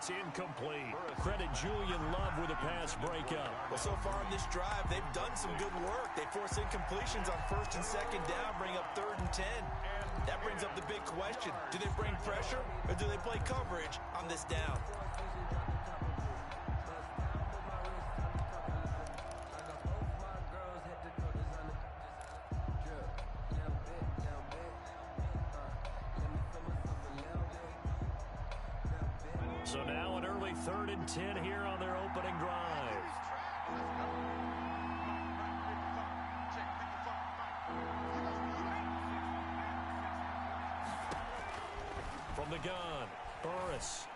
It's incomplete. Credit Julian Love with a pass breakup. Well, so far in this drive, they've done some good work. They force incompletions on 1st and 2nd down, bring up 3rd and 10. That brings up the big question. Do they bring pressure or do they play coverage on this down? So now an early 3rd and 10 here on their opening drive. From the gun, Burris.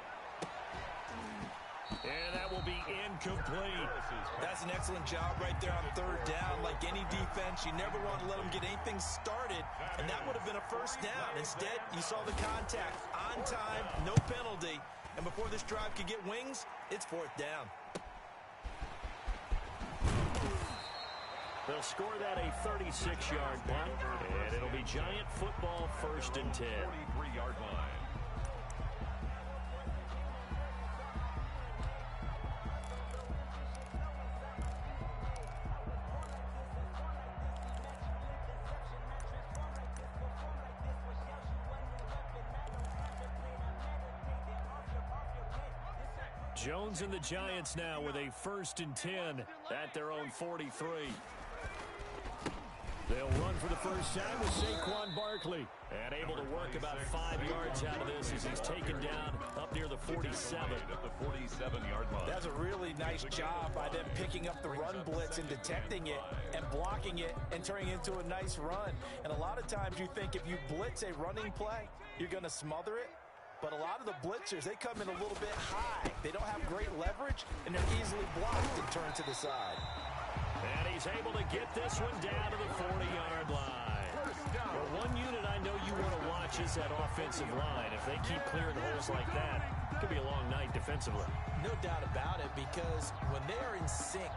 And that will be incomplete. That's an excellent job right there on 3rd down. Like any defense, you never want to let them get anything started, and that would have been a 1st down. Instead, you saw the contact on time, no penalty, and before this drive could get wings, it's 4th down. They'll score that a 36-yard punt, and it'll be Giant football 1st and 10. 43-yard line. Jones and the Giants now with a 1st and 10 at their own 43. They'll run for the first time with Saquon Barkley. And able to work about 5 yards out of this as he's taken down up near the 47. At the 47-yard line. That's a really nice job by them picking up the run blitz and detecting it and blocking it and turning it into a nice run. And a lot of times you think if you blitz a running play, you're going to smother it. But a lot of the blitzers, they come in a little bit high. They don't have great leverage, and they're easily blocked and turned to the side. And he's able to get this one down to the 40-yard line. Well, one unit I know you want to watch is that offensive line. If they keep clearing holes like that, it could be a long night defensively. No doubt about it, because when they are in sync,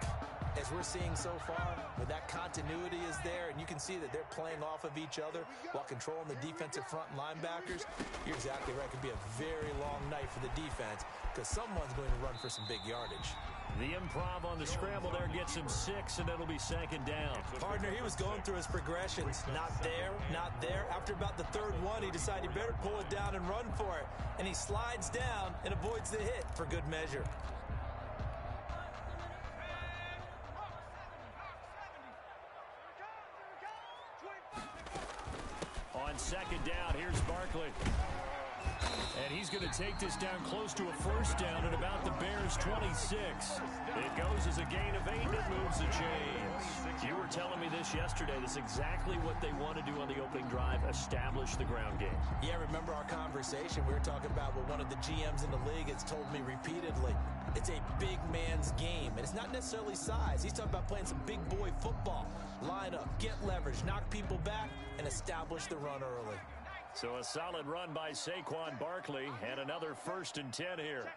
as we're seeing so far, where that continuity is there, and you can see that they're playing off of each other while controlling the defensive front linebackers, you're exactly right. It could be a very long night for the defense because someone's going to run for some big yardage. The improv on the scramble there gets him 6, and it'll be 2nd down. Partner, he was going through his progressions. Not there, not there. After about the 3rd one, he decided he better pull it down and run for it. And he slides down and avoids the hit for good measure. On 2nd down, here's Barkley. And he's going to take this down close to a 1st down at about the Bears' 26. It goes as a gain of 8, and it moves the chains. You were telling me this yesterday. That's exactly what they want to do on the opening drive, establish the ground game. Yeah, remember our conversation? We were talking about what one of the GMs in the league has told me repeatedly. It's a big man's game, and it's not necessarily size. He's talking about playing some big boy football. Line up, get leverage, knock people back, and establish the run early. So a solid run by Saquon Barkley, and another 1st and 10 here.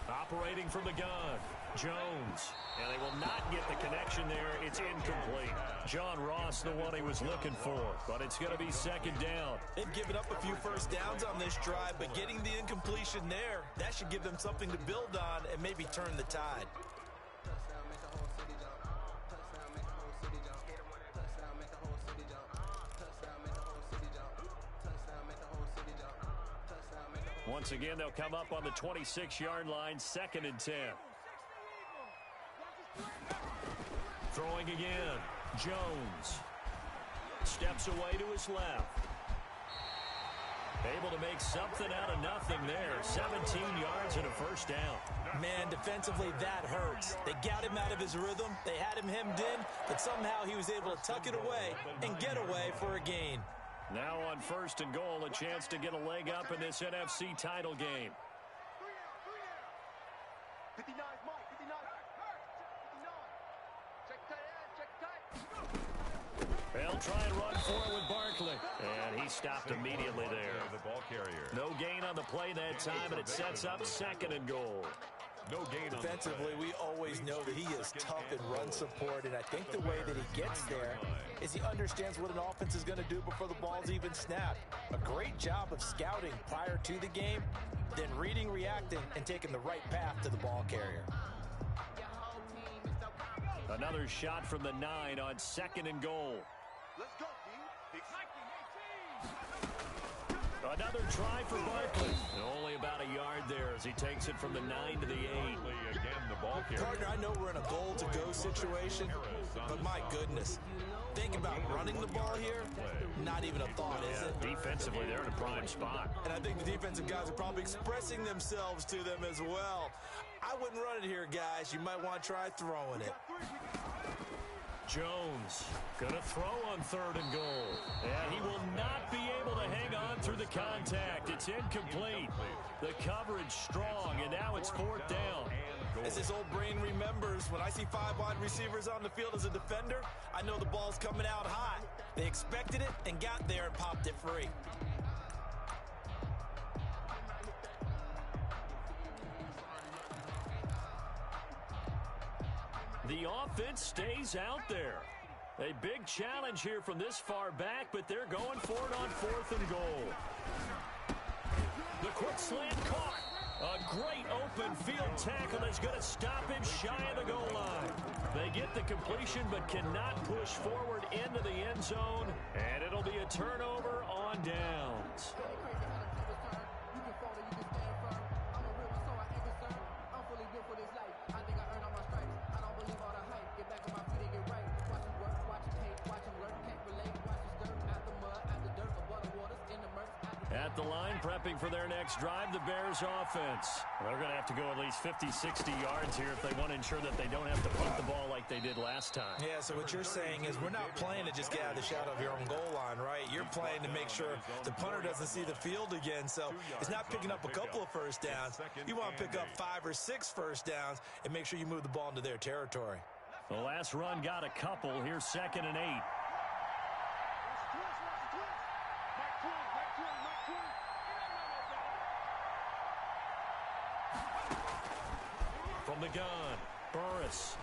Operating from the gun, Jones. And they will not get the connection there. It's incomplete. John Ross, the one he was looking for, but it's going to be 2nd down. They've given up a few 1st downs on this drive, but getting the incompletion there, that should give them something to build on and maybe turn the tide. Once again, they'll come up on the 26-yard line, 2nd and 10. Throwing again, Jones. Steps away to his left. Able to make something out of nothing there. 17 yards and a 1st down. Man, defensively, that hurts. They got him out of his rhythm. They had him hemmed in, but somehow he was able to tuck it away and get away for a gain. Now on 1st and goal, a chance to get a leg up in this NFC title game. They'll try and run for it with Barkley. And he stopped immediately there. The ball carrier. No gain on the play that time, and it sets up 2nd and goal. No gain on Defensively, we always know that he is tough in run support, and I think the way that he gets there is he understands what an offense is going to do before the ball's even snapped. A great job of scouting prior to the game, then reading, reacting, and taking the right path to the ball carrier. Another shot from the 9 on 2nd and goal. Let's go, team. Another try for Barkley. Only about a yard there as he takes it from the 9 to the 8. Again, the ball carrier. Partner, I know we're in a goal-to-go situation, but my goodness. Think about running the ball here. Not even a thought, is it? Defensively, they're in a prime spot. And I think the defensive guys are probably expressing themselves to them as well. I wouldn't run it here, guys. You might want to try throwing it. Jones gonna throw on 3rd and goal. And he will not be able to hang on through the contact. It's incomplete. The coverage strong, and now it's 4th down. As his old brain remembers, when I see 5 wide receivers on the field as a defender, I know the ball's coming out hot. They expected it and got there and popped it free. The offense stays out there. A big challenge here from this far back, but they're going for it on 4th and goal. The quick slant caught. A great open field tackle that's going to stop him shy of the goal line. They get the completion but cannot push forward into the end zone, and it'll be a turnover on downs. At the line, prepping for their next drive, the Bears offense. They're going to have to go at least 50, 60 yards here if they want to ensure that they don't have to punt the ball like they did last time. Yeah, so what you're saying is we're not playing to just get out of the shadow of your own goal line, right? You're playing to make sure the punter doesn't see the field again. So it's not picking up a couple of first downs. You want to pick up 5 or 6 first downs and make sure you move the ball into their territory. The last run got a couple. Here's 2nd and 8. From the gun, Burris.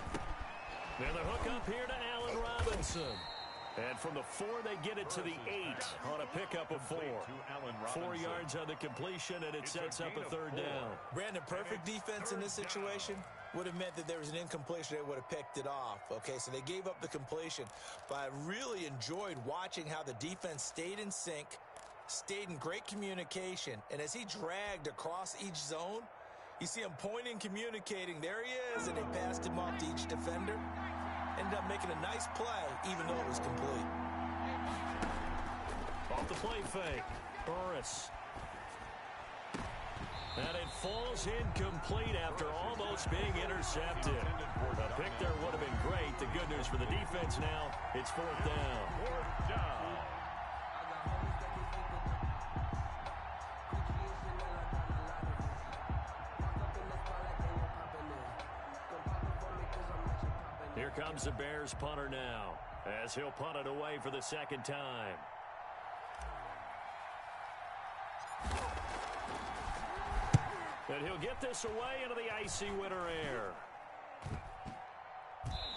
Then the hook up here to Allen Robinson. And from the 4, they get it to the 8 on a pickup of 4. 4 yards on the completion, and it sets up a 3rd down. Brandon, perfect defense in this situation would have meant that there was an incompletion that would have picked it off. Okay, so they gave up the completion. But I really enjoyed watching how the defense stayed in sync, stayed in great communication, and as he dragged across each zone, you see him pointing, communicating. There he is, and they passed him off to each defender. Ended up making a nice play, even though it was complete. Off the play fake, Burris. And it falls incomplete after almost being intercepted. A pick there would have been great. The good news for the defense now, it's 4th down. 4th down. Here comes the Bears punter now, as he'll punt it away for the 2nd time. And he'll get this away into the icy winter air.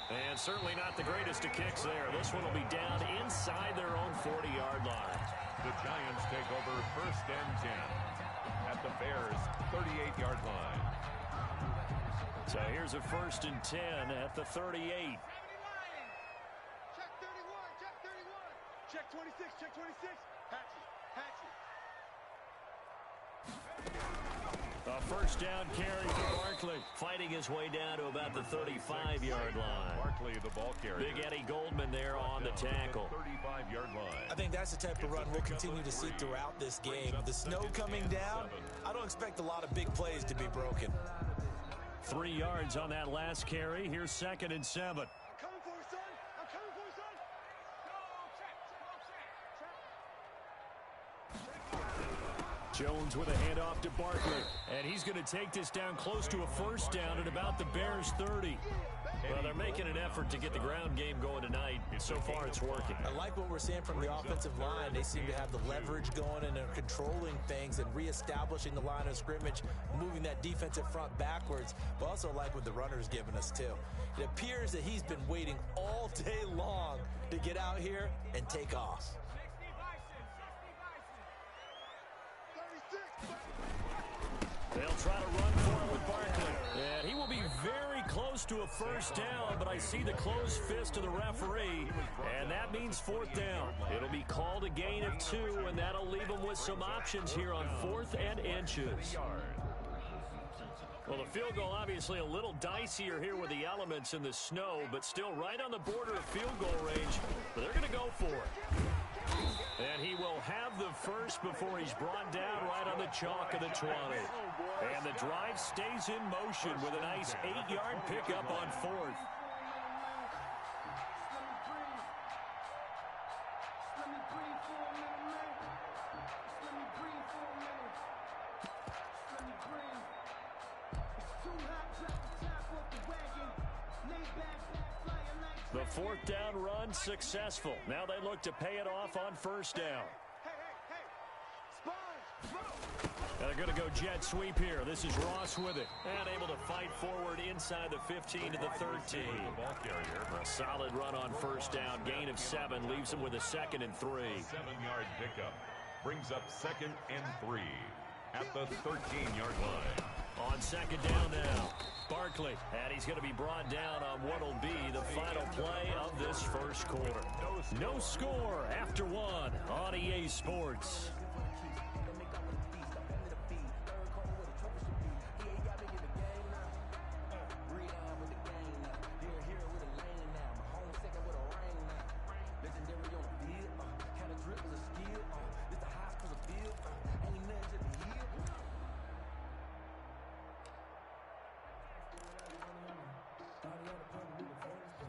And certainly not the greatest of kicks there. This one will be down inside their own 40-yard line. The Giants take over 1st and 10 at the Bears' 38-yard line. So here's a 1st and 10 at the 38. Check 31, check 31. Check 26, check 26. A 1st down carry for Barkley, fighting his way down to about the 35-yard line. Barkley, the ball carrier. Big Eddie Goldman there on the tackle. 35-yard line. I think that's the type of run we'll continue to see throughout this game. The snow coming down, I don't expect a lot of big plays to be broken. 3 yards on that last carry. Here's 2nd and 7. I'm coming for it, son. I'm coming for it, son. Jones with a handoff to Barkley. And he's going to take this down close to a 1st down at about the Bears' 30. Well, they're making an effort to get the ground game going tonight. So far, it's working. I like what we're seeing from the offensive line. They seem to have the leverage going, and they're controlling things and reestablishing the line of scrimmage, moving that defensive front backwards. But also like what the runner's giving us, too. It appears that he's been waiting all day long to get out here and take off. They'll try to run for it with Barkley. And he will be very close to a first down, but I see the closed fist of the referee, and that means fourth down. It'll be called a gain of 2, and that'll leave them with some options here on 4th and inches. Well, the field goal obviously a little dicier here with the elements in the snow, but still right on the border of field goal range. But they're going to go for it. And he will have the first before he's brought down right on the chalk of the 20. And the drive stays in motion with a nice 8-yard pickup on 4th. The 4th down run successful. Now they look to pay it off on first down. They're going to go jet sweep here. This is Ross with it. And able to fight forward inside the 15 to the 13. A solid run on first down. Gain of 7 leaves him with a 2nd and 3. 7-yard pickup brings up 2nd and 3 at the 13-yard line. On 2nd down now, Barkley, and he's going to be brought down on what will be the final play of this first quarter. No score after 1 on EA Sports.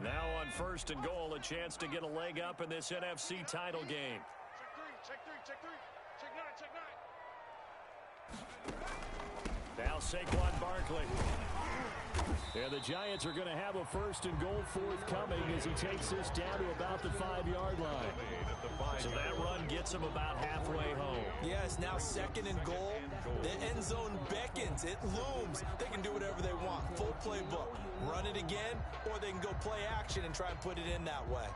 Now on 1st and goal, a chance to get a leg up in this NFC title game. Check three. Now Saquon Barkley. And the Giants are going to have a 1st and goal forthcoming as he takes this down to about the 5-yard line. So that run gets him about halfway home. Yeah, it's now 2nd and goal. The end zone beckons. It looms. They can do whatever they want. Full playbook. Run it again, or they can go play action and try and put it in that way.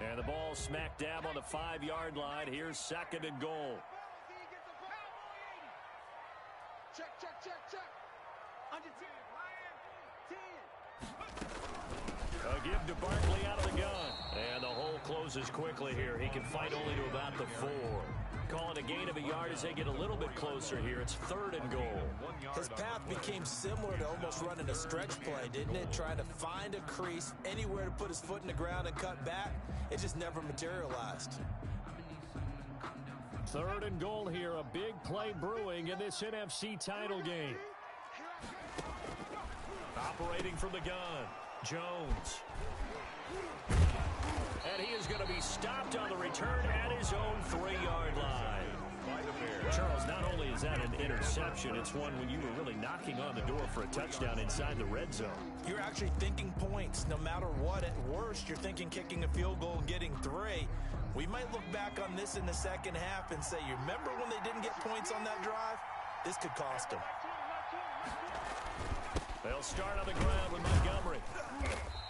And the ball smack dab on the 5-yard line. Here's 2nd and goal. Check. Under 10. A give to Barkley out of the gun. And the hole closes quickly here. He can fight only to about the 4. Calling a gain of a yard as they get a little bit closer here. It's 3rd and goal. His path became similar to almost running a stretch play, didn't it? Trying to find a crease, anywhere to put his foot in the ground and cut back. It just never materialized. 3rd and goal here. A big play brewing in this NFC title game. Operating from the gun, Jones. And he is going to be stopped on the return at his own 3-yard line. Charles, not only is that an interception, it's one when you were really knocking on the door for a touchdown inside the red zone. You're actually thinking points no matter what. At worst, you're thinking kicking a field goal and getting 3. We might look back on this in the second half and say, you remember when they didn't get points on that drive? This could cost them. They'll start on the ground with Montgomery.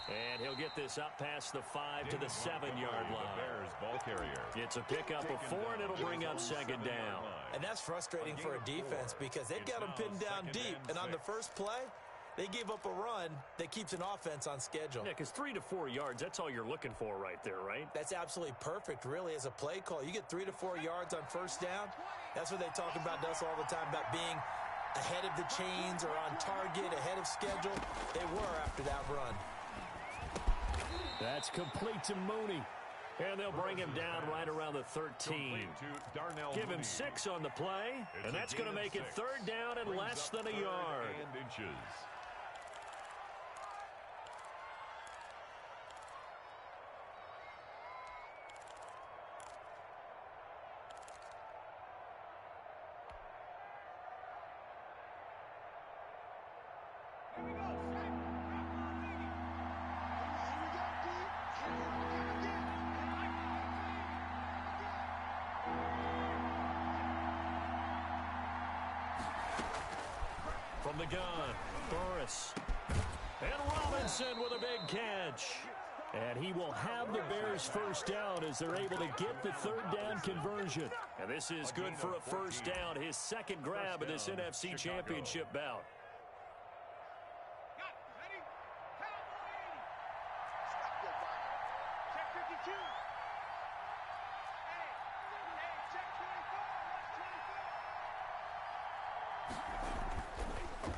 And he'll get this up past the 5 to the 7-yard line. Bears ball carrier. It's a pickup of 4, and it'll bring up 2nd down. And that's frustrating for a defense because they've got them pinned down deep. And on the first play, they gave up a run that keeps an offense on schedule. Yeah, because 3 to 4 yards, that's all you're looking for right there, right? That's absolutely perfect, really, as a play call. You get 3 to 4 yards on first down. That's what they talk about to us all the time, about being ahead of the chains or on target, ahead of schedule. They were after that run. That's complete to Mooney. And they'll bring him down right around the 13. Give him 6 on the play, and that's going to make it 3rd down and less than a yard. From the gun, Burris. And Robinson with a big catch. And he will have the Bears first down as they're able to get the third down conversion. And this is good for a first down, his second grab in this NFC Championship bout.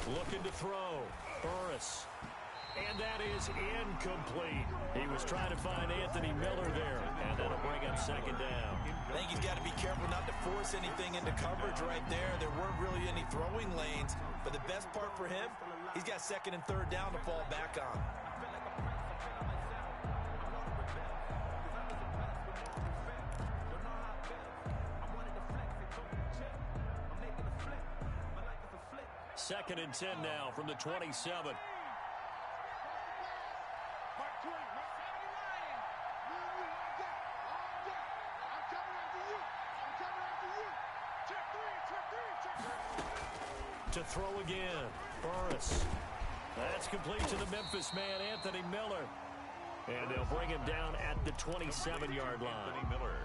Looking to throw. Burris. And that is incomplete. He was trying to find Anthony Miller there, and that'll bring him second down. I think he's got to be careful not to force anything into coverage right there. There weren't really any throwing lanes, but the best part for him, he's got second and third down to fall back on. Second and 10 now from the 27. To throw again, Burris. That's complete to the Memphis man, Anthony Miller. And they'll bring him down at the 27-yard line.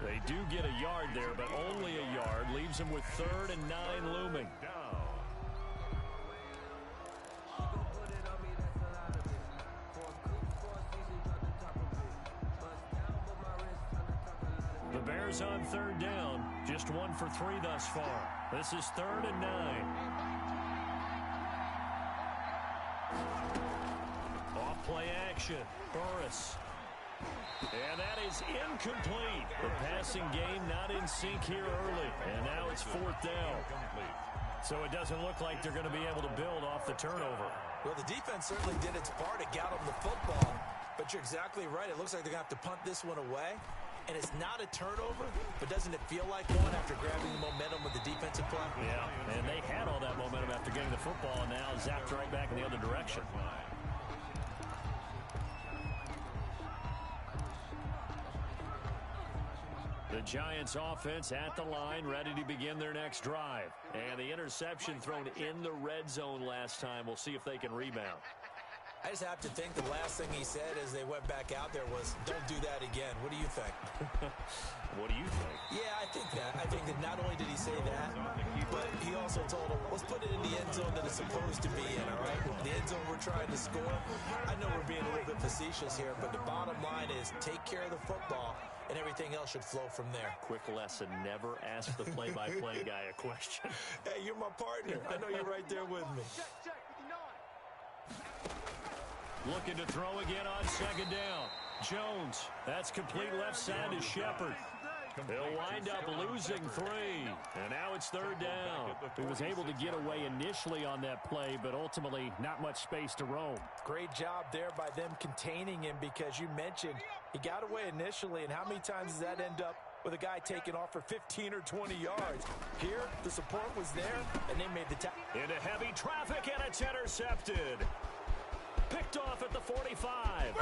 They do get a yard there, but only a yard. Leaves him with 3rd and 9 looming. The Bears on 3rd down. Just 1 for 3 thus far. This is 3rd and 9. Off-play action. Burris. And that is incomplete. The passing game not in sync here early. And now it's 4th down. So it doesn't look like they're going to be able to build off the turnover. Well, the defense certainly did its part to get them the football. But you're exactly right. It looks like they're going to have to punt this one away. And it's not a turnover, but doesn't it feel like one after grabbing the momentum with the defensive play? Yeah, and they had all that momentum after getting the football, and now zapped right back in the other direction. The Giants offense at the line, ready to begin their next drive. And the interception thrown in the red zone last time. We'll see if they can rebound. I just have to think the last thing he said as they went back out there was, don't do that again. What do you think? What do you think? Yeah, I think that. I think that not only did he say that, but he also told him, let's put it in the end zone that it's supposed to be in, all right? The end zone we're trying to score. I know we're being a little bit facetious here, but the bottom line is take care of the football, and everything else should flow from there. Quick lesson, never ask the play-by-play guy a question. Hey, you're my partner. I know you're right there with me. Looking to throw again on 2nd down. Jones, that's complete left side to Shepard. They'll wind up losing 3. And now it's 3rd down. He was able to get away initially on that play, but ultimately not much space to roam. Great job there by them containing him, because you mentioned he got away initially, and how many times does that end up with a guy taking off for 15 or 20 yards? Here, the support was there, and they made the tackle. Into heavy traffic, and it's intercepted. Picked off at the 45.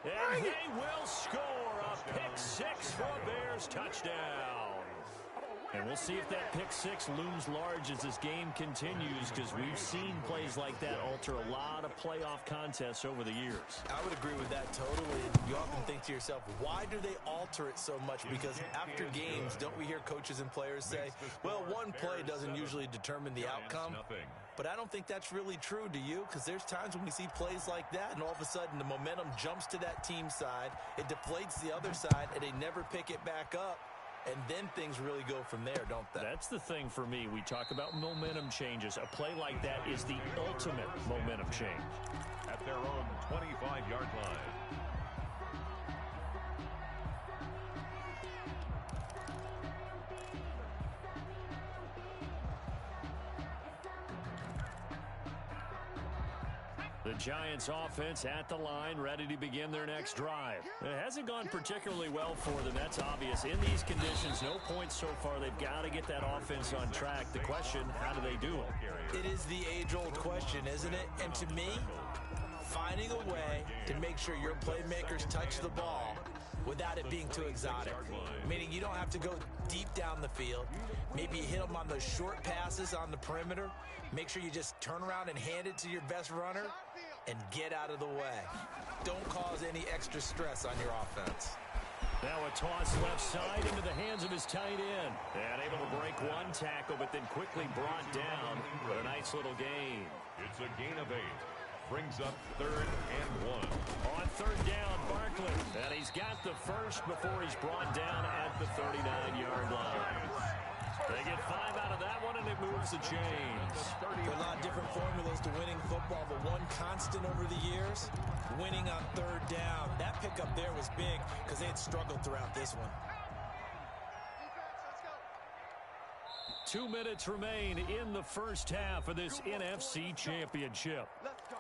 And they will score a pick 6 for a Bears touchdown. And we'll see if that pick 6 looms large as this game continues, because we've seen plays like that alter a lot of playoff contests over the years. I would agree with that totally. You often think to yourself, why do they alter it so much? Because after games, don't we hear coaches and players say, well, one play doesn't usually determine the outcome? But I don't think that's really true, do you? Because there's times when we see plays like that, and all of a sudden the momentum jumps to that team side, it deflates the other side, and they never pick it back up. And then things really go from there, don't they? That's the thing for me. We talk about momentum changes. A play like that is the ultimate momentum change. At their own 25-yard line. The Giants offense at the line, ready to begin their next drive. It hasn't gone particularly well for them. That's obvious. In these conditions, no points so far. They've got to get that offense on track. The question, how do they do it? It is the age-old question, isn't it? And to me, finding a way to make sure your playmakers touch the ball without it being too exotic. Meaning you don't have to go deep down the field. Maybe you hit them on those short passes on the perimeter. Make sure you just turn around and hand it to your best runner and get out of the way. Don't cause any extra stress on your offense. Now a toss left side into the hands of his tight end. And able to break one tackle, but then quickly brought down. But a nice little gain. It's a gain of 8. Brings up 3rd and 1. On 3rd down, Barkley. And he's got the first before he's brought down at the 39-yard line. They get 5 out of that one, and it moves the chains. There are a lot of different formulas to winning football, but one constant over the years, winning on 3rd down. That pickup there was big because they had struggled throughout this one. 2 minutes remain in the first half of this NFC Championship. Let's go.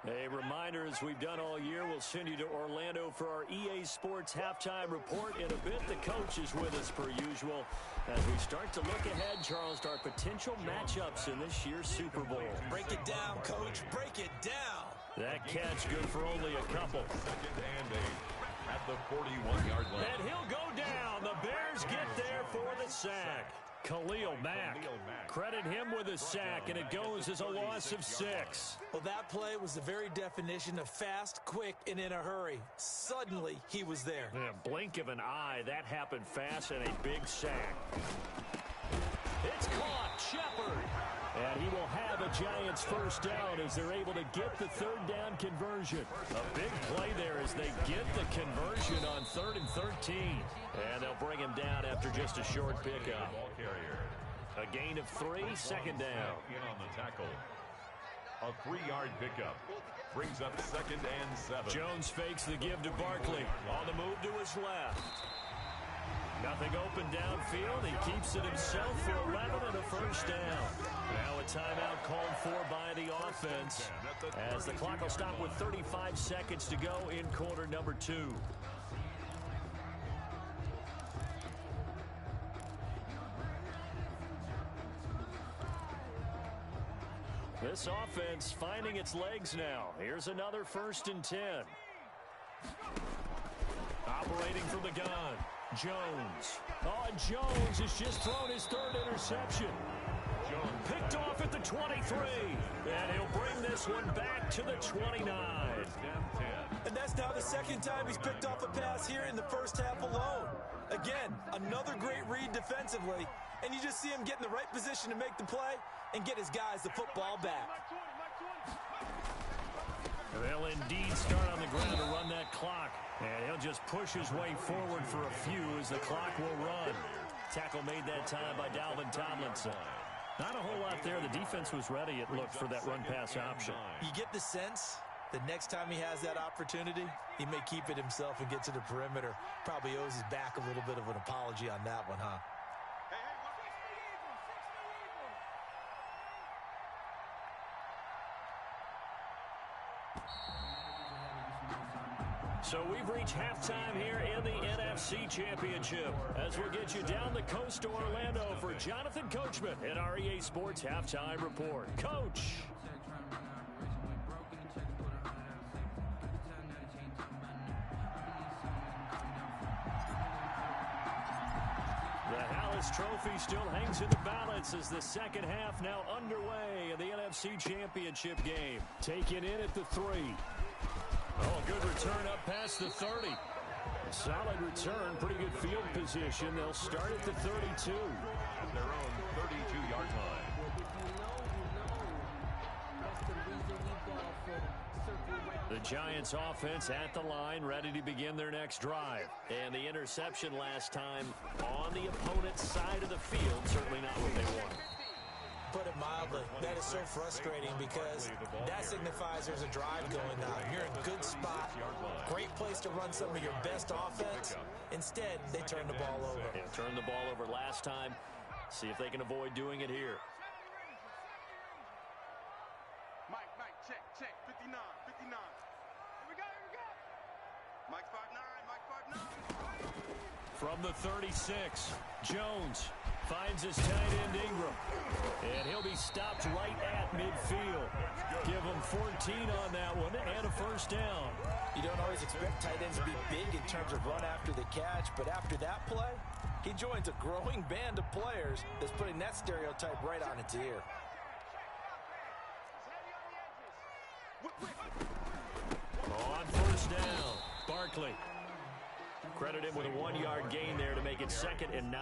A reminder, as we've done all year, we'll send you to Orlando for our EA Sports halftime report. In a bit, the coach is with us per usual as we start to look ahead, Charles, to our potential matchups in this year's Super Bowl. Break it down, Coach. Break it down. That catch good for only a couple. 2nd and 8 at the 41-yard line. And he'll go down. The Bears get there for the sack. Khalil Mack. Credit him with a sack, and it goes as a loss of 6. Well, that play was the very definition of fast, quick, and in a hurry. Suddenly, he was there. In a blink of an eye, that happened fast, and a big sack. It's caught. Shepard. And he will have a Giants first down as they're able to get the 3rd down conversion. A big play there as they get the conversion on 3rd and 13. And they'll bring him down after just a short pickup. Ball carrier. A gain of 3, 2nd down. In on the tackle. A 3-yard pickup. Brings up 2nd and 7. Jones fakes the give to Barkley. On the move to his left. Nothing open downfield. He keeps it himself for 11 and a first down. Now a timeout called for by the offense as the clock will stop with 35 seconds to go in quarter number 2. This offense finding its legs now. Here's another 1st and 10. Operating from the gun. Jones. Oh, and Jones has just thrown his 3rd interception. Jones Picked off at the 23. And he'll bring this one back to the 29. 1st and 10. And that's now the 2nd time he's picked off a pass here in the first half alone. Again, another great read defensively, and you just see him get in the right position to make the play and get his guys the football back. They'll indeed start on the ground to run that clock. And he'll just push his way forward for a few as the clock will run. Tackle made that time by Dalvin Tomlinson. Not a whole lot there. The defense was ready, it looked, for that run-pass option. You get the sense that next time he has that opportunity, he may keep it himself and get to the perimeter. Probably owes his back a little bit of an apology on that one, huh? So we've reached halftime here in the NFC Championship as we'll get you down the coast to Orlando for Jonathan Coachman in our EA Sports Halftime Report. Coach. The Hallis Trophy still hangs in the balance as the second half now underway in the NFC Championship game. Taken in at the 3. Oh, good return up past the 30. Solid return, pretty good field position. They'll start at the 32. At their own 32-yard line. The Giants offense at the line, ready to begin their next drive. And the interception last time on the opponent's side of the field, certainly not what they want. Put it mildly, that is so frustrating because that signifies there's a drive going on. You're in a good spot, great place to run some of your best offense. Instead, they turn the ball over. Yeah, turned the ball over last time. See if they can avoid doing it here. Mike, check, 59. Here we go. Mike 5'9", Mike 5'9". From the 36, Jones finds his tight end Ingram. And he'll be stopped right at midfield. Give him 14 on that one and a first down. You don't always expect tight ends to be big in terms of run after the catch, but after that play, he joins a growing band of players that's putting that stereotype right on its ear. On first down, Barkley. Credit him with a 1-yard gain there to make it 2nd and 9.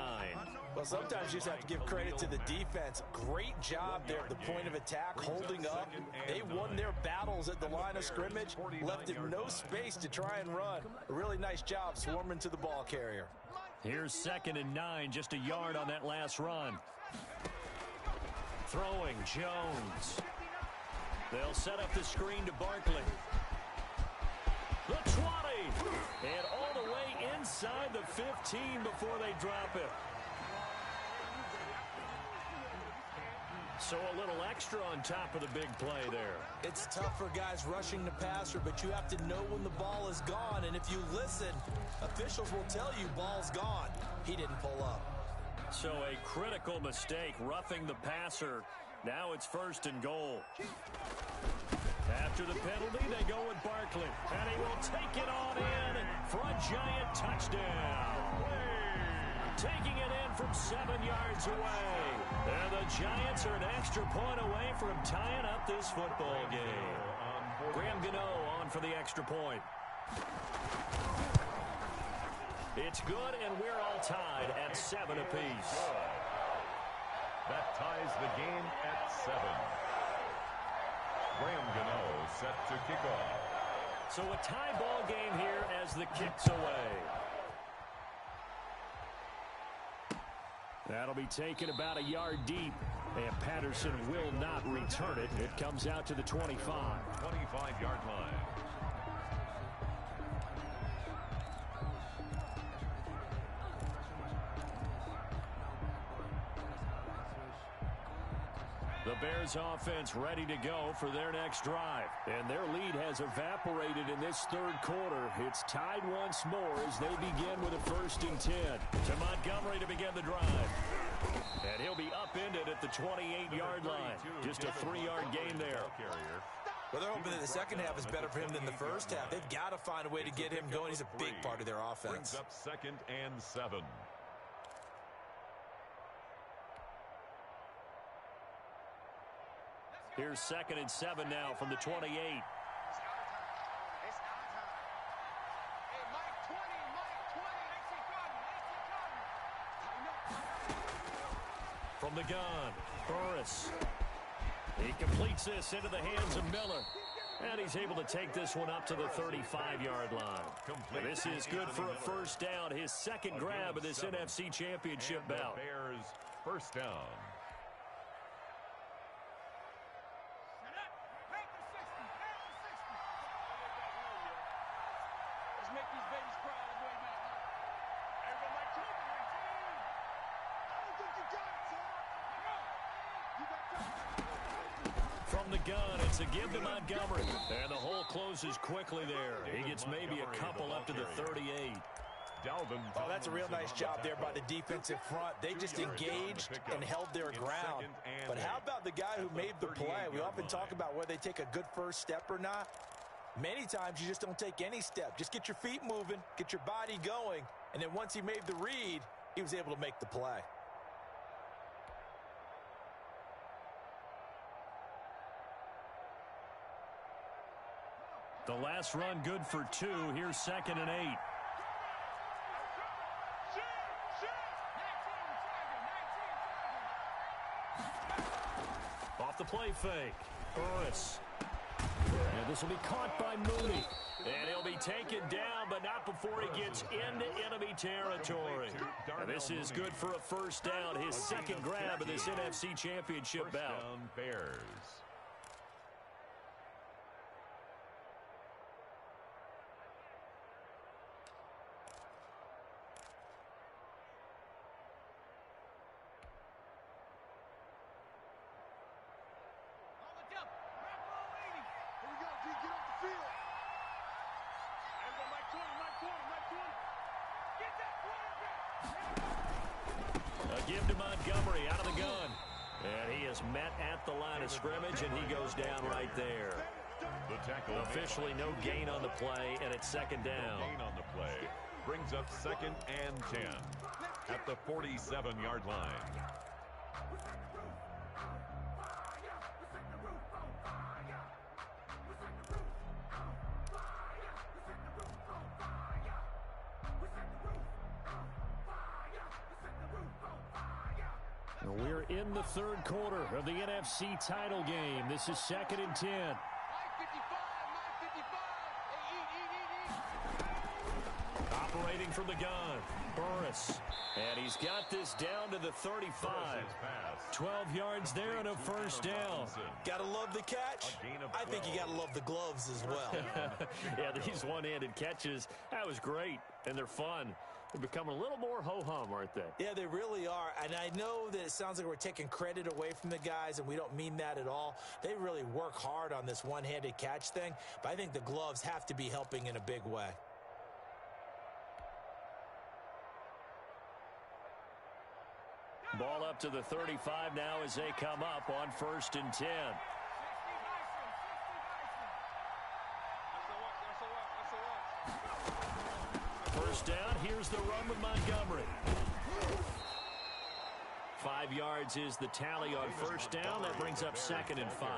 Well, sometimes you just have to give credit to the defense. Great job there at the point of attack, holding up. They won their battles at the line of scrimmage, left him no space to try and run. A really nice job swarming to the ball carrier. Here's 2nd and 9, just a yard on that last run. Throwing, Jones. They'll set up the screen to Barkley. The 20, and all the way inside the 15 before they drop it. So a little extra on top of the big play there. It's tough for guys rushing the passer, but you have to know when the ball is gone. And if you listen, officials will tell you ball's gone. He didn't pull up. So a critical mistake, roughing the passer. Now it's 1st and goal. After the penalty, they go with Barkley. And he will take it on in for a giant touchdown. Taking it in from 7 yards away. And the Giants are an extra point away from tying up this football game. Graham Gano on for the extra point. It's good, and we're all tied at 7 apiece. That ties the game at 7. Graham Gano set to kick off. So a tie ball game here as the kick's away. That'll be taken about a yard deep, and Patterson will not return it. It comes out to the 25. 25-yard line. The Bears offense ready to go for their next drive. And their lead has evaporated in this 3rd quarter. It's tied once more as they begin with a 1st and 10. To Montgomery to begin the drive. And he'll be upended at the 28-yard line. Just a 3-yard gain there. Well, they're hoping that the second half is better for him than the first half. They've got to find a way to get him going. He's a big part of their offense. Brings up 2nd and 7. Here's 2nd and 7 now from the 28. From the gun, Burris. He completes this into the hands of Miller. And he's able to take this one up to the 35-yard line. And this is good for a first down. His 2nd grab of this NFC Championship bout. Bears first down. From the gun, it's a give to Montgomery. And the hole closes quickly there. He gets maybe a couple up to the 38. Oh, that's a real nice job there by the defensive front. They just engaged and held their ground. But how about the guy who made the play? We often talk about whether they take a good first step or not. Many times you just don't take any step. Just get your feet moving, get your body going, and then once he made the read, he was able to make the play. The last run good for 2. Here's 2nd and 8. Off the play fake. Burris. And this will be caught by Mooney. And he'll be taken down, but not before he gets into enemy territory. And this is good for a first down. His 2nd grab of this NFC Championship bout. Bears. Get that quarterback! A give to Montgomery out of the gun. And he is met at the line of scrimmage, and he goes down right there. The tackle Officially no gain on the play, and it's second down. No gain on the play. Brings up 2nd and 10 at the 47-yard line. We're in the third quarter of the NFC title game. This is 2nd and 10. Operating from the gun, Burris. And he's got this down to the 35. 12 yards there and a first down. Gotta love the catch. I think you gotta love the gloves as well. Yeah, these one-handed catches, that was great, and they're fun. They're becoming a little more ho-hum, aren't they? Yeah, they really are. And I know that it sounds like we're taking credit away from the guys, and we don't mean that at all. They really work hard on this one-handed catch thing, but I think the gloves have to be helping in a big way. Ball up to the 35 now as they come up on 1st and 10. First down, here's the run with Montgomery. 5 yards is the tally on first down. That brings up 2nd and 5.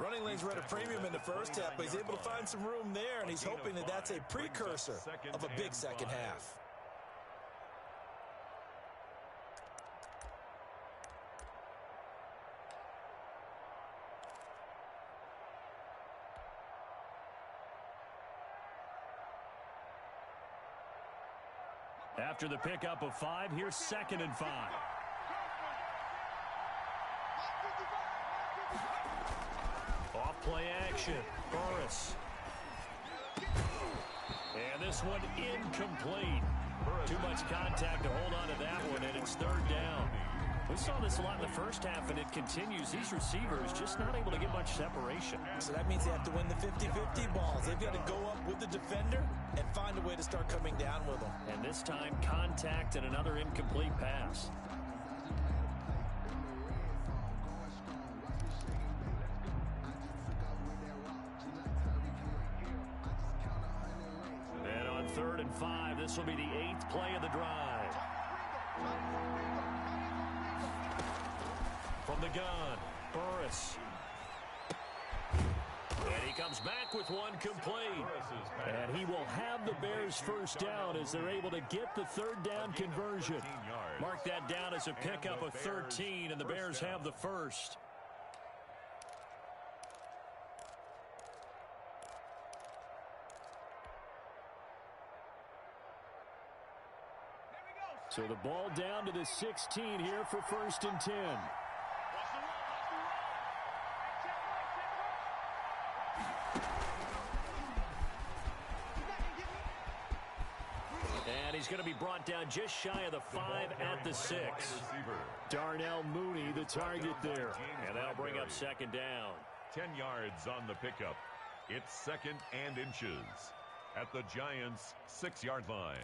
Running lanes were at a premium in the first half, but he's able to find some room there, and he's hoping that that's a precursor of a big second half. After the pickup of 5, here's 2nd and 5. Off play action, Burris. And this one incomplete. Too much contact to hold on to that one, and it's 3rd down. We saw this a lot in the first half, and it continues. These receivers just not able to get much separation. So that means they have to win the 50-50 balls. They've got to go up with the defender and find a way to start coming down with them. And this time, contact and another incomplete pass. And on 3rd and 5, this will be the 8th play of the drive. From the gun, Burris. And he comes back with one complete. And he will have the Bears first down as they're able to get the 3rd down conversion. Mark that down as a pickup of 13, and the Bears have the first. So the ball down to the 16 here for 1st and 10. And he's going to be brought down just shy of the 5 at the 6. Darnell Mooney, the target there. And that'll bring up 2nd down. 10 yards on the pickup. It's 2nd and inches at the Giants' 6-yard line.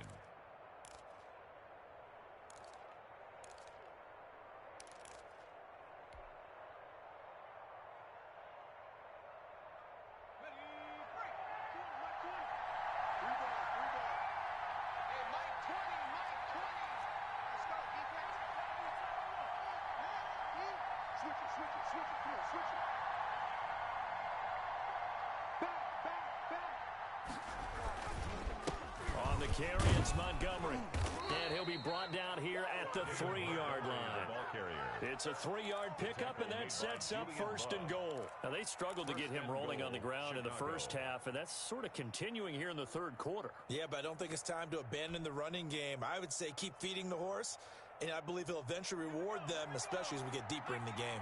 On the carry, it's Montgomery. And he'll be brought down here at the 3-yard line. It's a 3-yard pickup, and that sets up 1st and goal. Now, they struggled to get him rolling on the ground in the first half, and that's sort of continuing here in the 3rd quarter. Yeah, but I don't think it's time to abandon the running game. I would say keep feeding the horse, and I believe he'll eventually reward them, especially as we get deeper in the game.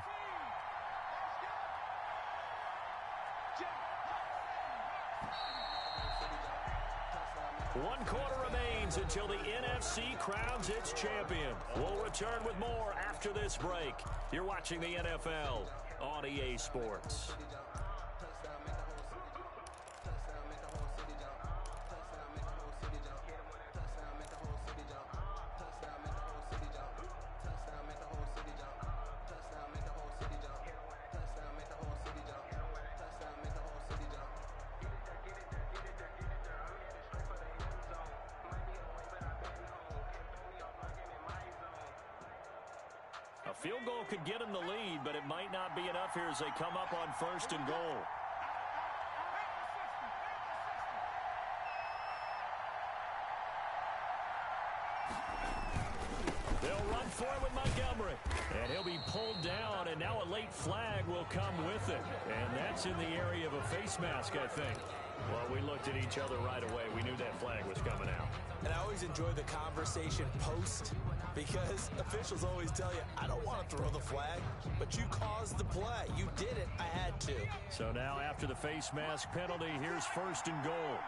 One quarter remains until the NFC crowns its champion. We'll return with more after this break. You're watching the NFL on EA Sports. Field goal could get them the lead, but it might not be enough here as they come up on 1st and goal. They'll run for it with Montgomery. And he'll be pulled down, and now a late flag will come with it. And that's in the area of a face mask, I think. Well, we looked at each other right away. We knew that flag was coming out. And I always enjoy the conversation post because officials always tell you, I don't want to throw the flag, but you caused the play. You did it. I had to. So now after the face mask penalty, here's 1st and goal.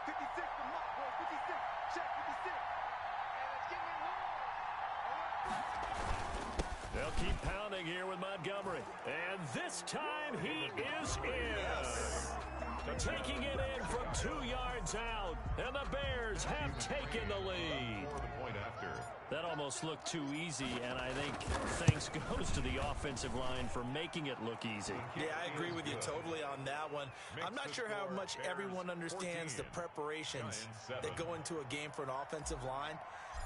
56 for Mark, boys. 56. Check 56. And it's getting long. They'll keep pounding here with Montgomery. And this time he is in. Yes. Taking it in from 2 yards out. And the Bears have taken the lead. That almost looked too easy, and I think thanks goes to the offensive line for making it look easy. Yeah, I agree with you totally on that one. I'm not sure how much everyone understands the preparations that go into a game for an offensive line,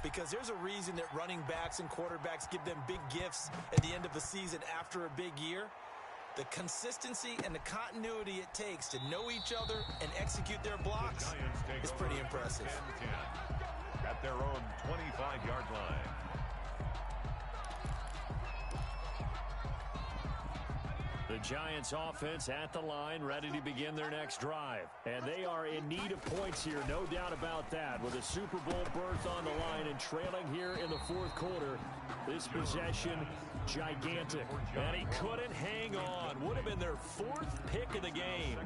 because there's a reason that running backs and quarterbacks give them big gifts at the end of the season after a big year. The consistency and the continuity it takes to know each other and execute their blocks is pretty impressive. At their own 25-yard line. The Giants offense at the line, ready to begin their next drive. And they are in need of points here, no doubt about that. With a Super Bowl berth on the line and trailing here in the 4th quarter, this possession, gigantic. And he couldn't hang on. Would have been their 4th pick of the game.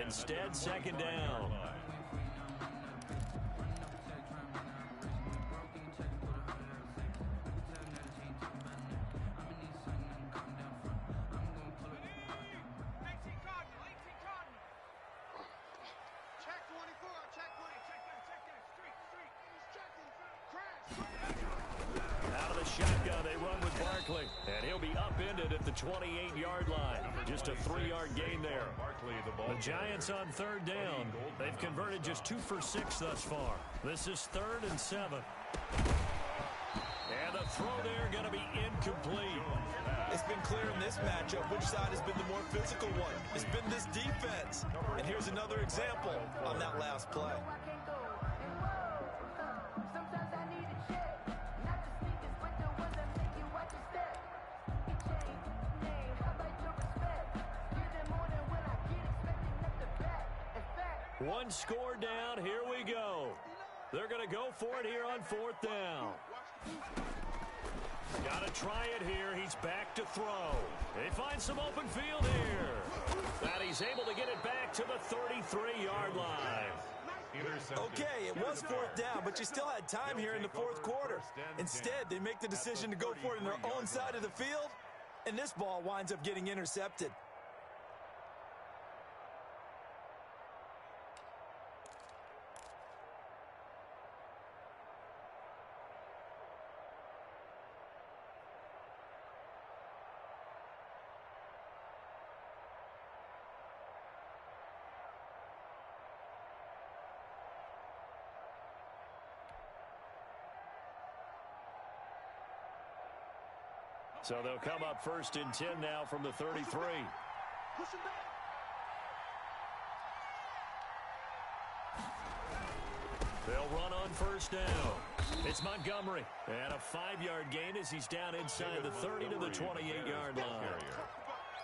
Instead, 2nd down. Shotgun, they run with Barkley, and he'll be upended at the 28-yard line. Just a 3-yard gain there. The Giants on 3rd down. They've converted just 2 for 6 thus far. This is 3rd and 7. And the throw there going to be incomplete. It's been clear in this matchup which side has been the more physical one. It's been this defense. And here's another example on that last play. One score down. Here we go. They're going to go for it here on 4th down. Got to try it here. He's back to throw. They find some open field here. And he's able to get it back to the 33-yard line. Okay, it was 4th down, but you still had time here in the 4th quarter. Instead, they make the decision to go for it in their own side of the field, and this ball winds up getting intercepted. So they'll come up 1st and 10 now from the 33. They'll run on 1st down. It's Montgomery. And a 5-yard gain as he's down inside the 30 to the 28-yard line.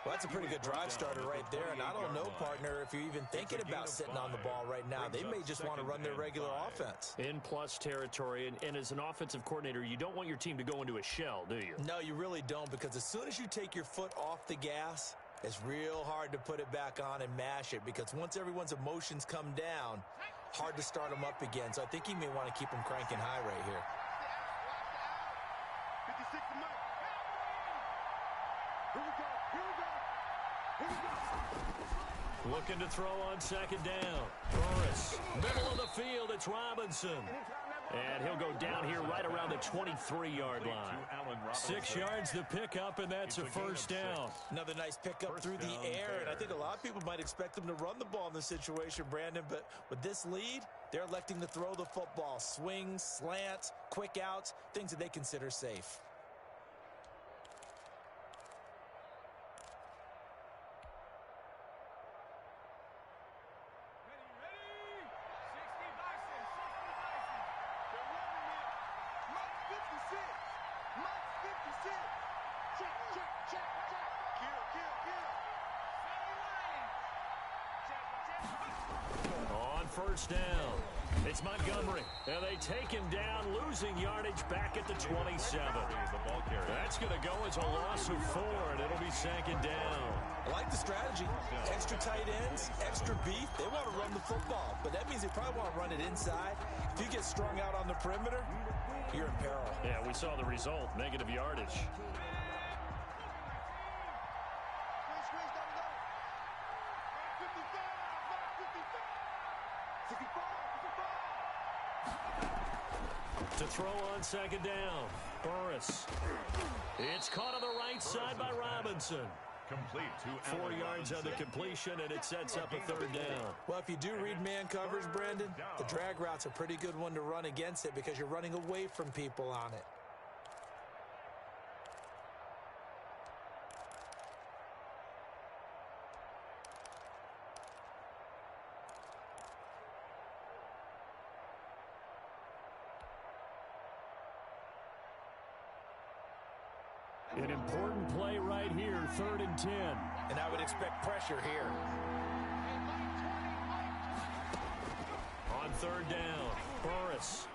Well, that's a pretty good drive starter right there, and I don't know, partner, if you're even thinking about sitting on the ball right now. They may just want to run their regular offense. In plus territory, and as an offensive coordinator, you don't want your team to go into a shell, do you? No, you really don't, because as soon as you take your foot off the gas, it's real hard to put it back on and mash it, because once everyone's emotions come down, hard to start them up again. So I think you may want to keep them cranking high right here. 56 for Mike. Here we go. Here we go. Here we go. Looking to throw on 2nd down. Burris, middle of the field, it's Robinson. And he'll go down here right around the 23-yard line. 6 yards the pickup, and that's a 1st down. Another nice pickup through the air, and I think a lot of people might expect them to run the ball in this situation, Brandon, but with this lead, they're electing to throw the football. Swings, slants, quick outs, things that they consider safe. it. Check, check, check, check. Kill, kill, kill. On first down, it's Montgomery, and they take him down, losing yardage back at the 27. That's going to go as a loss of 4, and it'll be second down. I like the strategy. Extra tight ends, extra beef. They want to run the football, but that means they probably want to run it inside. If you get strung out on the perimeter, you're in peril. Yeah, we saw the result, negative yardage. Squeeze, squeeze, down the goal. 55, 55. 65, 65. To throw on second down, Burris. It's caught on the right side by Robinson. Complete to 4 yards on the completion, and it sets up a third down. Well, if you do read man coverage, Brandon, the drag route's a pretty good one to run against it because you're running away from people on it. An important play right here, 3rd and 10. And I would expect pressure here. On third down, Burris.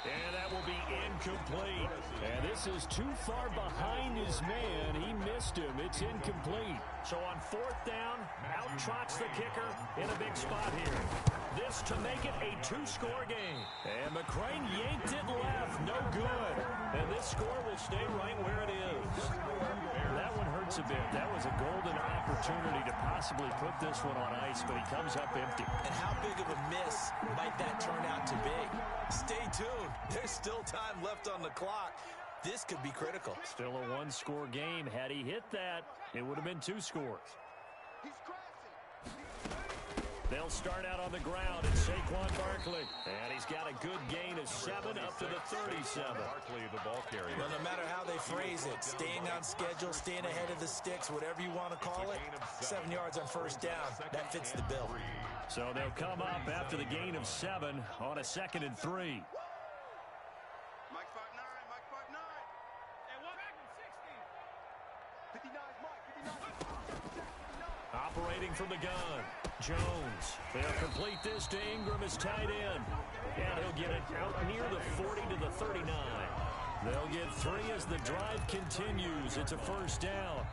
And that will be incomplete. And this is too far behind his man. He missed him. It's incomplete. So on 4th down, out trots the kicker in a big spot here. This to make it a 2-score game. And McCrane yanked it left. No good. And this score will stay right where it is. That one hurts a bit. That was a golden opportunity to possibly put this one on ice, but he comes up empty. And how big of a miss might that turn out to be? Stay tuned. There's still time left on the clock. This could be critical. Still a 1-score game. Had he hit that, it would have been 2 scores. He's crashing. They'll start out on the ground at Saquon Barkley. And he's got a good gain of 7 up to the 37. Barkley, the ball carrier. Well, no matter how they phrase it, staying on schedule, staying ahead of the sticks, whatever you want to call it, 7 yards on first down, that fits the bill. So they'll come up after the gain of 7 on a 2nd and 3. Mike 5'9", Mike 5'9". And what? 60. 59 is Mike, 59. Operating from the gun, Jones. They'll complete this to Ingram as tight end. And he'll get it out near the 40 to the 39. They'll get 3 as the drive continues. It's a first down.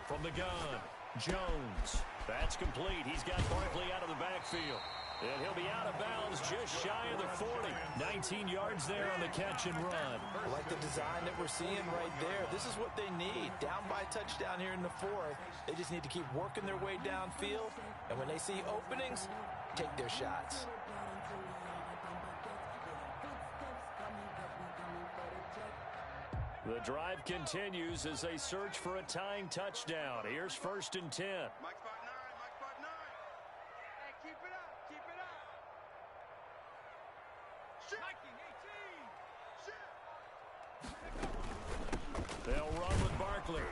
From the gun, Jones. That's complete. He's got Barkley out of the backfield. And he'll be out of bounds just shy of the 40. 19 yards there on the catch and run. I like the design that we're seeing right there. This is what they need. Down by touchdown here in the 4th. They just need to keep working their way downfield. And when they see openings, take their shots. The drive continues as they search for a tying touchdown. Here's 1st and 10. Mike 5'9", Mike 5'9". Hey, keep it up, keep it up. Shit. Mikey, 18. Shit. They'll run with Barkley.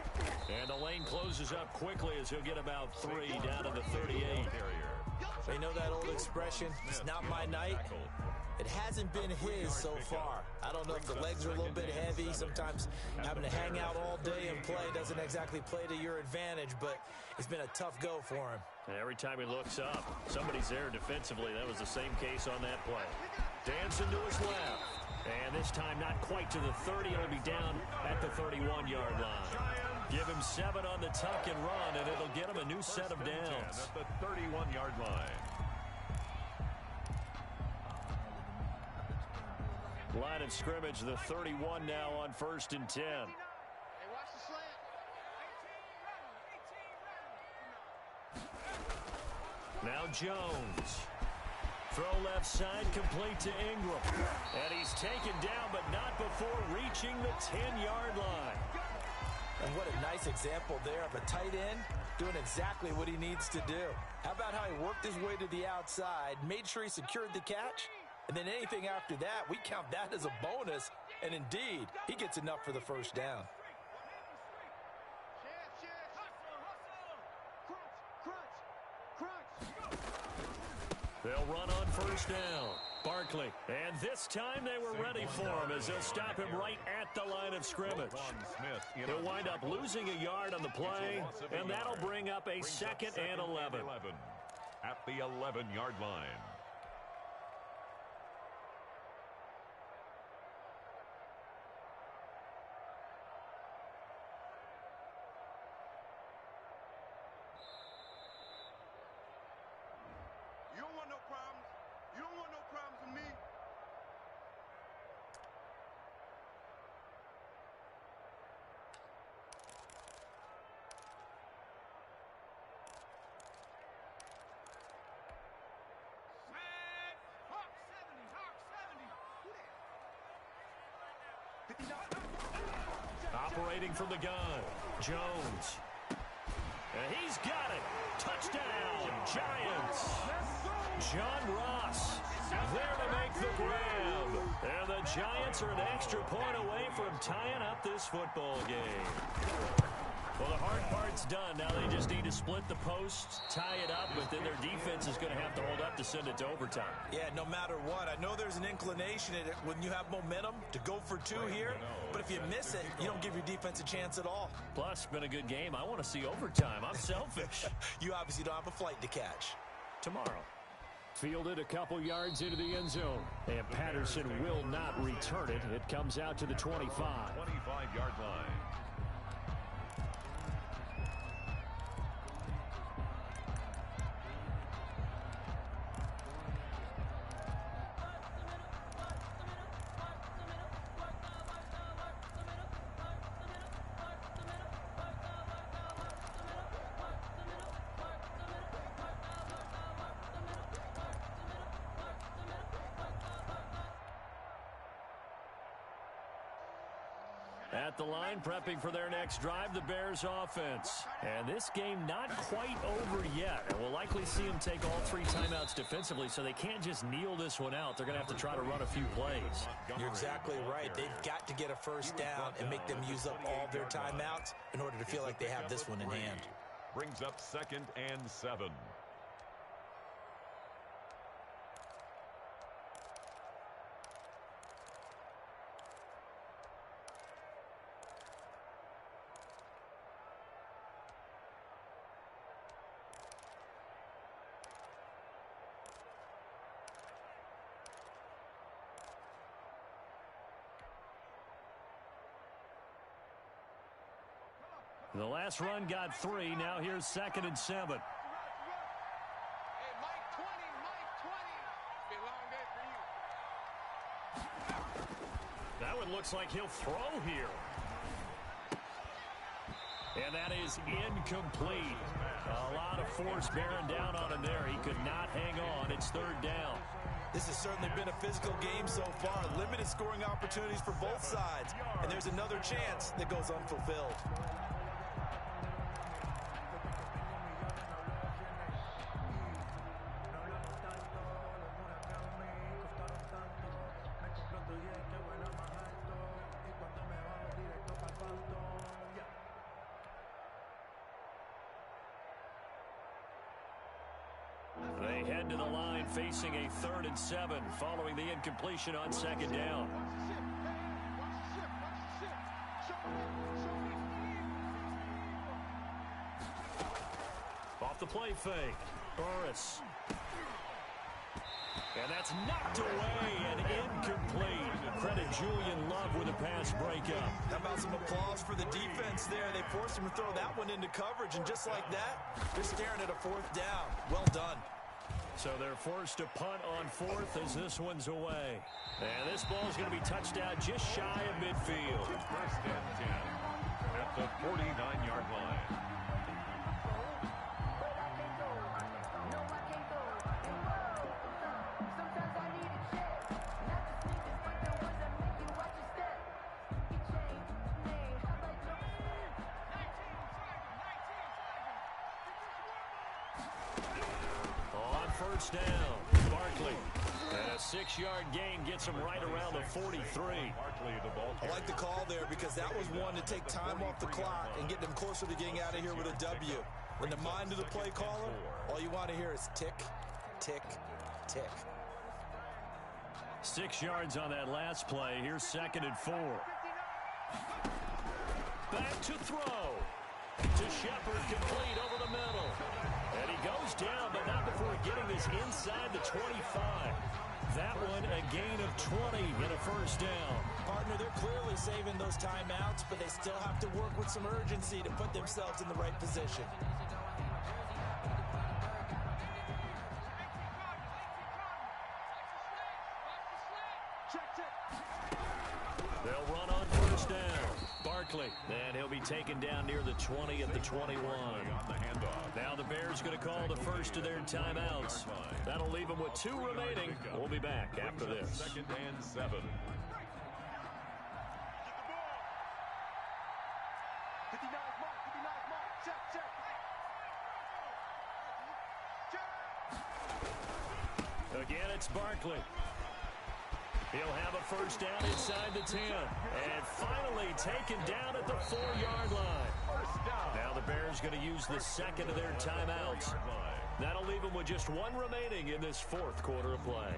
And the lane closes up quickly as he'll get about 3 down to the 38. They know that old expression, it's not my night. It hasn't been his so far. I don't know if the legs are a little bit heavy. Sometimes having to hang out all day and play doesn't exactly play to your advantage, but it's been a tough go for him. And every time he looks up, somebody's there defensively. That was the same case on that play. Dancing to his left. And this time not quite to the 30. It'll be down at the 31-yard line. Give him 7 on the tuck and run, and it'll get him a new set of downs. At the 31-yard line. Line of scrimmage, the 31 now on 1st and 10. Hey, watch the slant. Now Jones. Throw left side, complete to Ingram. And he's taken down, but not before reaching the 10-yard line. And what a nice example there of a tight end doing exactly what he needs to do. How about how he worked his way to the outside, made sure he secured the catch, And then anything after that, we count that as a bonus. And indeed, he gets enough for the first down. They'll run on first down. Barkley. And this time they were ready for him as they'll stop him right at the line of scrimmage. He'll wind up losing a yard on the play, and that'll bring up a 2nd and 11. At the 11-yard line. You don't want no problems. You don't want no problems with me. Operating from the gun, Jones. And he's got it. Touchdown, Giants. John Ross there to make the grab. And the Giants are an extra point away from tying up this football game. Well, the hard part's done. Now they just need to split the posts, tie it up, but then their defense is going to have to hold up to send it to overtime. Yeah, no matter what. I know there's an inclination in it when you have momentum to go for 2 here, but if you miss it, you don't give your defense a chance at all. Plus, been a good game. I want to see overtime. I'm selfish. You obviously don't have a flight to catch. Tomorrow. Fielded a couple yards into the end zone, and Patterson will not return it. It comes out to the 25. 25-yard line. At the line, prepping for their next drive, the Bears offense. And this game not quite over yet. And we'll likely see them take all 3 timeouts defensively, so they can't just kneel this one out. They're going to have to try to run a few plays. You're exactly right. They've got to get a first down and make them use up all their timeouts in order to feel like they have this one in hand. Brings up 2nd and 7. The last run got 3. Now here's 2nd and 7. Hey, Mike 20, Mike 20. Been a long day for you. That one looks like he'll throw here. And that is incomplete. A lot of force bearing down on him there. He could not hang on. It's 3rd down. This has certainly been a physical game so far. Limited scoring opportunities for both sides. And there's another chance that goes unfulfilled. They head to the line facing a 3rd and 7 following the incompletion on 2nd down. Off the play fake. Burris. And that's knocked away and incomplete. Credit Julian Love with a pass breakup. How about some applause for the defense there? They forced him to throw that one into coverage, and just like that, they're staring at a 4th down. Well done. So they're forced to punt on 4th as this one's away. And this ball is going to be touched out just shy of midfield. 1st and 10 at the 49-yard line. First down. Barkley. And a 6-yard gain gets him right around the 43. I like the call there because that was one to take time off the clock and get them closer to getting out of here with a W. In the mind of the play caller, all you want to hear is tick, tick, tick. 6 yards on that last play. Here's 2nd and 4. Back to throw. To Shepard, complete over the middle. And he goes down, but not before getting this inside the 25. That one a gain of 20 and a first down. Partner, they're clearly saving those timeouts, but they still have to work with some urgency to put themselves in the right position. They'll run on first down. Barkley, and he'll be taken down near the 20 at the 21. Now the Bears going to call the first of their timeouts. That'll leave them with 2 remaining. We'll be back after this. 2nd and 7. Again, it's Barkley. He'll have a first down inside the 10. And finally taken down at the 4-yard line. Now the Bears going to use the 2nd of their timeouts. That'll leave them with just 1 remaining in this 4th quarter of play.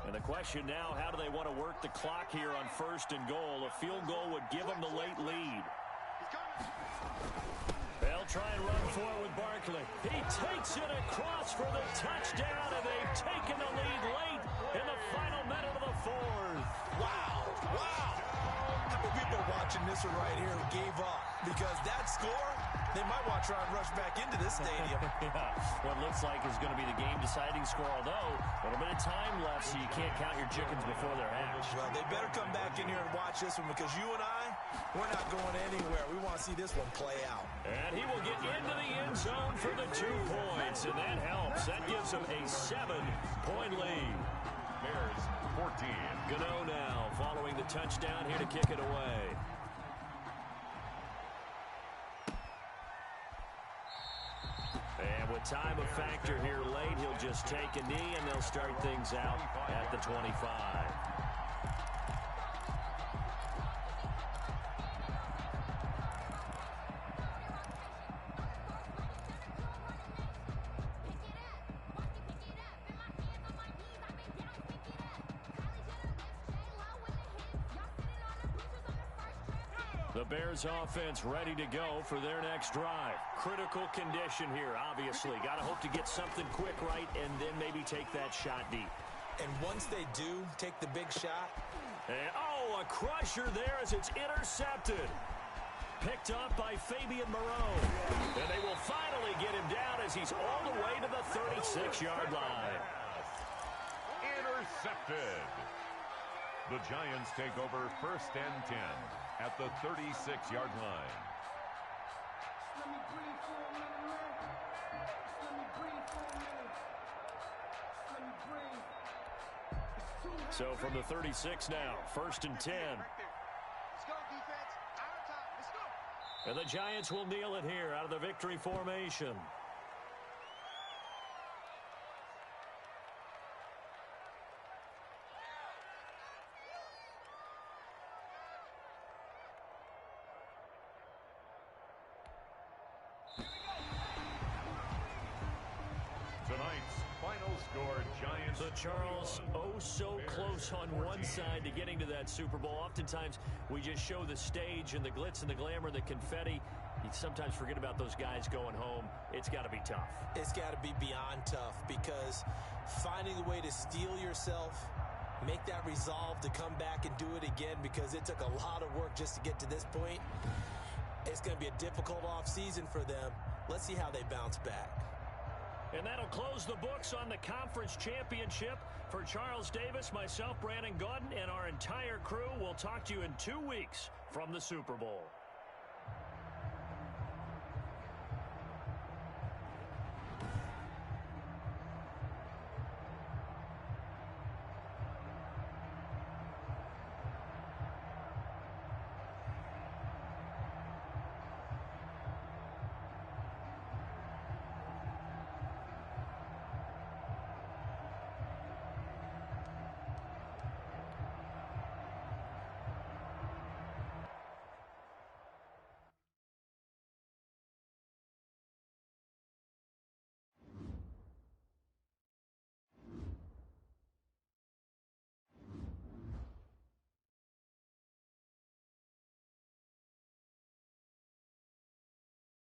And the question now, how do they want to work the clock here on 1st and goal? A field goal would give them the late lead. They'll try and run for it with Barkley. He takes it across for the touchdown, and they've taken the lead late in the final minute of the 4th. Wow, wow. How many people watching this one right here gave up? Because that score, they might want to try and rush back into this stadium. Yeah, what looks like is going to be the game-deciding score, although a little bit of time left, so you can't count your chickens before they're hatched. Well, they better come back in here and watch this one because you and I, we're not going anywhere. We want to see this one play out. And he will get into the end zone for the 2 points, and that helps. That gives him a 7-point lead. Bears 14. Gano now following the touchdown here to kick it away. And with time a factor here late, he'll just take a knee and they'll start things out at the 25. The Bears offense ready to go for their next drive. Critical condition here, obviously. Got to hope to get something quick right and then maybe take that shot deep. And once they do take the big shot. And, oh, a crusher there as it's intercepted. Picked up by Fabian Moreau. And they will finally get him down as he's all the way to the 36-yard line. Intercepted. The Giants take over 1st and 10 at the 36-yard line. So from the 36 now, 1st and 10. Let's go, defense. Out of time. Let's go. And the Giants will kneel it here out of the victory formation. Tonight's final score, Giants. The Charles, oh so close on one side to getting to that Super Bowl. Oftentimes, we just show the stage and the glitz and the glamour, the confetti. You sometimes forget about those guys going home. It's got to be tough. It's got to be beyond tough because finding a way to steel yourself, make that resolve to come back and do it again because it took a lot of work just to get to this point. It's going to be a difficult offseason for them. Let's see how they bounce back. And that'll close the books on the conference championship. For Charles Davis, myself, Brandon Gaudin, and our entire crew, we'll talk to you in 2 weeks from the Super Bowl.